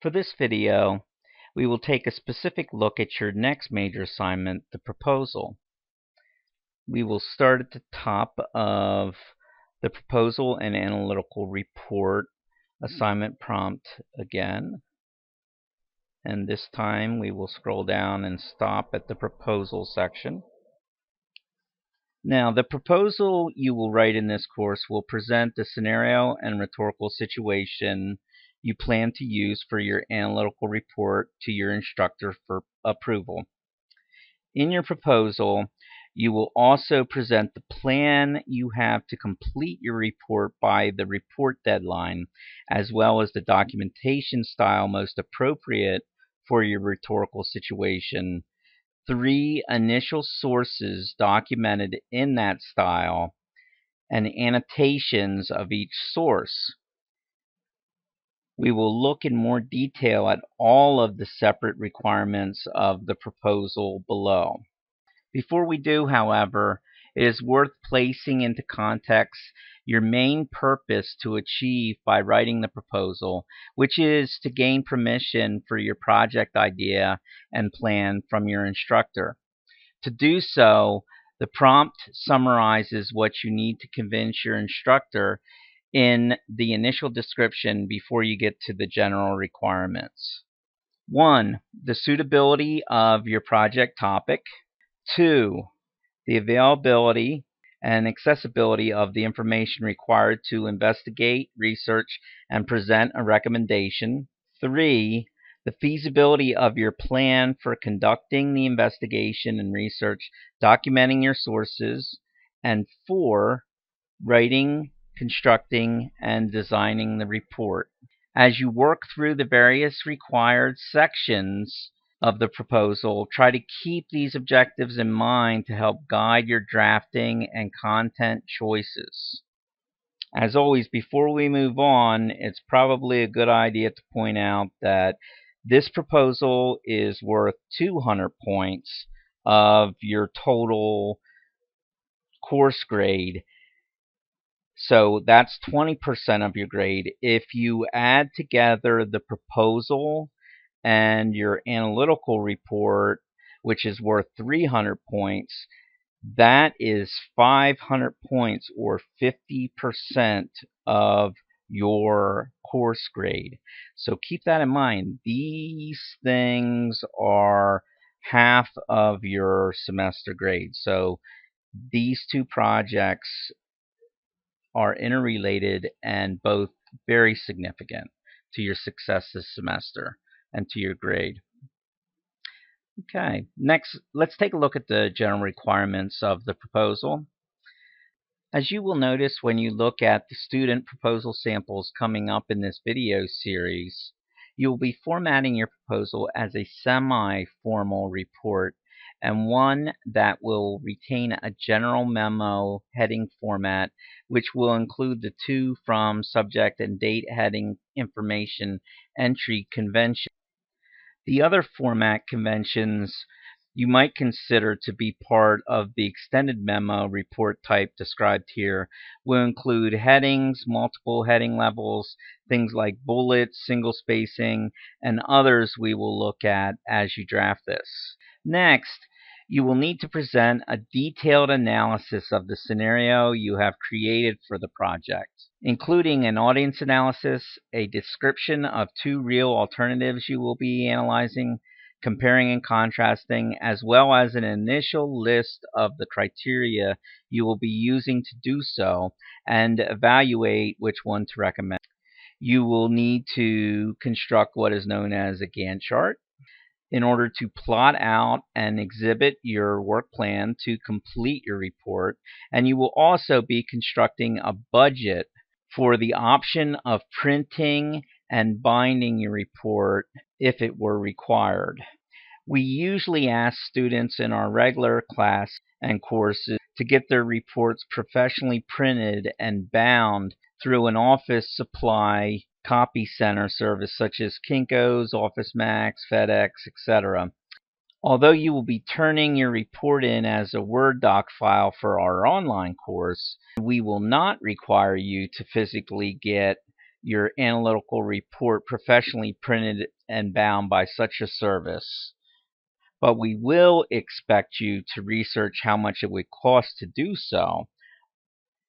For this video, we will take a specific look at your next major assignment, the proposal. We will start at the top of the proposal and analytical report assignment prompt again. And this time we will scroll down and stop at the proposal section. Now, the proposal you will write in this course will present the scenario and rhetorical situation you plan to use for your analytical report to your instructor for approval. In your proposal, you will also present the plan you have to complete your report by the report deadline, as well as the documentation style most appropriate for your rhetorical situation, 3 initial sources documented in that style, and annotations of each source. We will look in more detail at all of the separate requirements of the proposal below. Before we do, however, it is worth placing into context your main purpose to achieve by writing the proposal, which is to gain permission for your project idea and plan from your instructor. To do so, the prompt summarizes what you need to convince your instructor in the initial description before you get to the general requirements. 1. The suitability of your project topic. 2. The availability and accessibility of the information required to investigate, research, and present a recommendation. 3. The feasibility of your plan for conducting the investigation and research, documenting your sources. And 4. Writing, constructing, and designing the report. As you work through the various required sections of the proposal, try to keep these objectives in mind to help guide your drafting and content choices. As always, before we move on, it's probably a good idea to point out that this proposal is worth 200 points of your total course grade. So that's 20% of your grade. If you add together the proposal and your analytical report, which is worth 300 points, that is 500 points or 50% of your course grade. So keep that in mind. These things are half of your semester grade. So these two projects are interrelated and both very significant to your success this semester and to your grade. Okay, next let's take a look at the general requirements of the proposal. As you will notice when you look at the student proposal samples coming up in this video series, you will be formatting your proposal as a semi-formal report and one that will retain a general memo heading format, which will include the to, from, subject, and date heading information entry convention. The other format conventions you might consider to be part of the extended memo report type described here will include headings, multiple heading levels, things like bullets, single spacing, and others we will look at as you draft this. Next, you will need to present a detailed analysis of the scenario you have created for the project, including an audience analysis, a description of 2 real alternatives you will be analyzing, comparing and contrasting, as well as an initial list of the criteria you will be using to do so, and evaluate which one to recommend. You will need to construct what is known as a Gantt chart in order to plot out and exhibit your work plan to complete your report, and you will also be constructing a budget for the option of printing and binding your report if it were required. We usually ask students in our regular class and courses to get their reports professionally printed and bound through an office supply copy center service such as Kinko's, OfficeMax, FedEx, etc. Although you will be turning your report in as a Word doc file for our online course, we will not require you to physically get your analytical report professionally printed and bound by such a service. But we will expect you to research how much it would cost to do so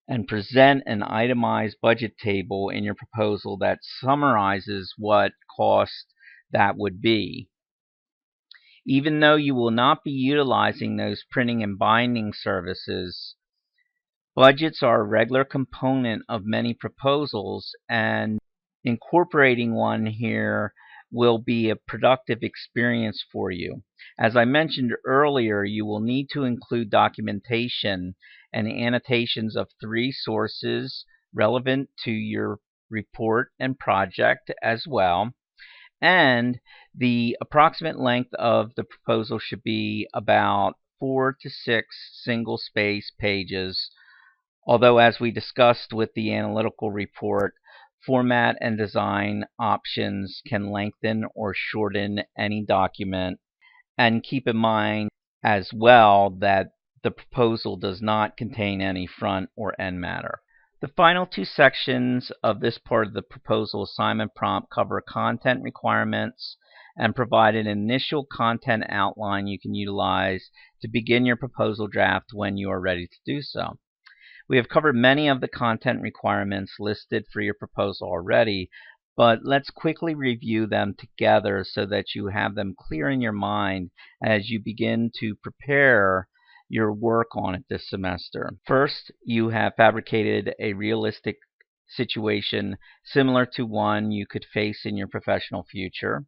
and present an itemized budget table in your proposal that summarizes what cost that would be. Even though you will not be utilizing those printing and binding services, budgets are a regular component of many proposals, and incorporating one here will be a productive experience for you. As I mentioned earlier, you will need to include documentation and annotations of 3 sources relevant to your report and project as well. And the approximate length of the proposal should be about 4 to 6 single-space pages. Although, as we discussed with the analytical report, format and design options can lengthen or shorten any document. And keep in mind as well that the proposal does not contain any front or end matter. The final 2 sections of this part of the proposal assignment prompt cover content requirements and provide an initial content outline you can utilize to begin your proposal draft when you are ready to do so. We have covered many of the content requirements listed for your proposal already, but let's quickly review them together so that you have them clear in your mind as you begin to prepare your work on it this semester. First, you have fabricated a realistic situation similar to one you could face in your professional future.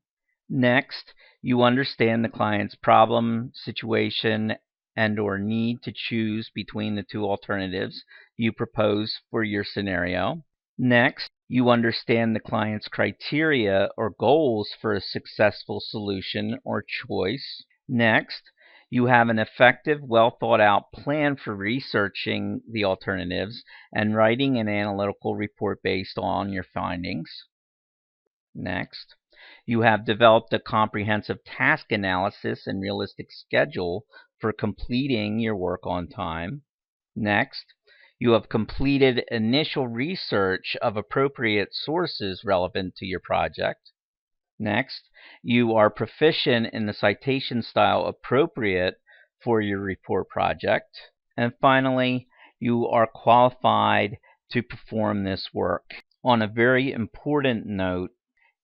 Next, you understand the client's problem, situation, and/or need to choose between the 2 alternatives you propose for your scenario. Next, you understand the client's criteria or goals for a successful solution or choice. Next, you have an effective, well-thought-out plan for researching the alternatives and writing an analytical report based on your findings. Next, you have developed a comprehensive task analysis and realistic schedule for completing your work on time. Next, you have completed initial research of appropriate sources relevant to your project. Next, you are proficient in the citation style appropriate for your report project. And finally, you are qualified to perform this work. On a very important note,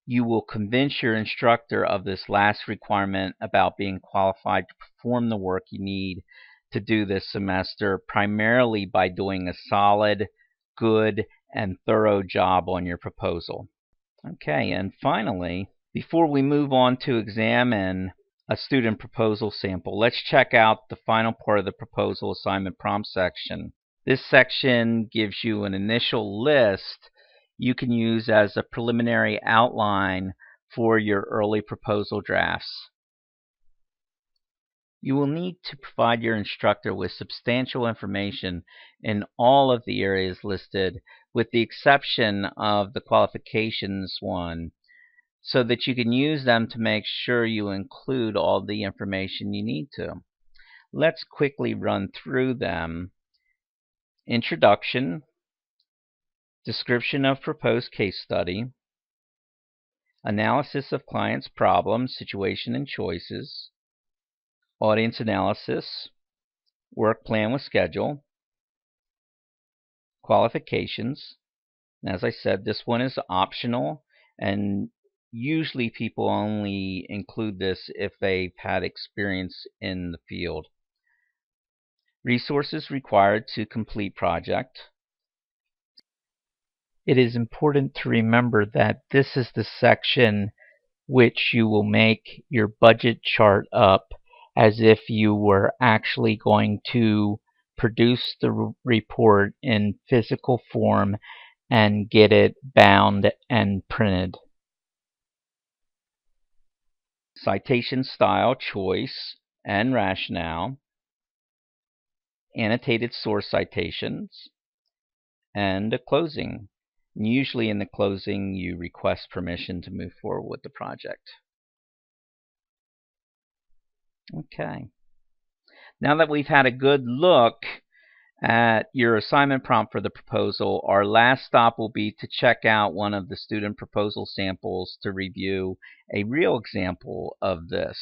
you will convince your instructor of this last requirement about being qualified to perform the work you need to do this semester, primarily by doing a solid, good, and thorough job on your proposal. Okay, and finally, before we move on to examine a student proposal sample, let's check out the final part of the proposal assignment prompt section. This section gives you an initial list you can use as a preliminary outline for your early proposal drafts. You will need to provide your instructor with substantial information in all of the areas listed, with the exception of the qualifications one, so that you can use them to make sure you include all the information you need to. Let's quickly run through them. Introduction, description of proposed case study, analysis of client's problem, situation, and choices, audience analysis, work plan with schedule, qualifications. As I said, this one is optional, and usually people only include this if they've had experience in the field. Resources required to complete project. It is important to remember that this is the section which you will make your budget chart up as if you were actually going to produce the report in physical form and get it bound and printed. Citation style, choice, and rationale, annotated source citations, and a closing. Usually in the closing you request permission to move forward with the project. Okay. Now that we've had a good look At your assignment prompt for the proposal, our last stop will be to check out one of the student proposal samples to review a real example of this.